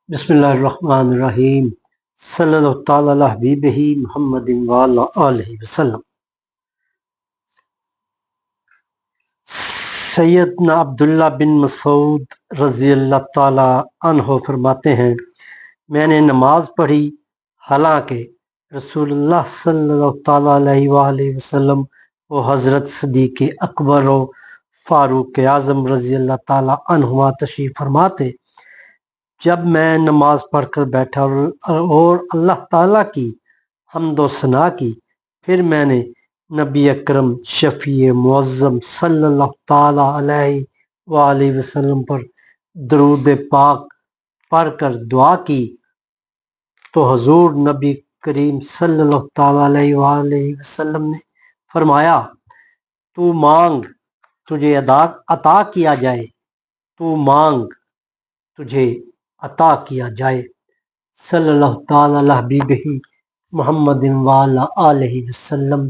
بسم اللہ الرحمن الرحیم صلی اللہ تعالی علی حبیبہ محمد وعلی آلہ وسلم۔ سیدنا عبداللہ بن مسعود رضی اللہ تعالی عنہ فرماتے ہیں، میں نے نماز پڑھی حالانکہ رسول اللہ صلی اللہ تعالی علیہ وآلہ وسلم و حضرت صدیق اکبر و فاروق اعظم رضی اللہ تعالی عنہما تشریف فرماتے۔ جب میں نماز پڑھ کر بیٹھا اور اللہ تعالیٰ کی حمد و ثنا کی، پھر میں نے نبی اکرم شفیع معظم صلی اللہ تعالیٰ علیہ وآلہ وسلم پر درود پاک پڑھ کر دعا کی تو حضور نبی کریم صلی اللہ تعالیٰ علیہ وآلہ وسلم نے فرمایا، تو مانگ تجھے عطا کیا جائے، تو مانگ تجھے عطا کیا جائے۔ صلی اللہ تعالی علی حبیبہ محمد وعلی آلہ وسلم۔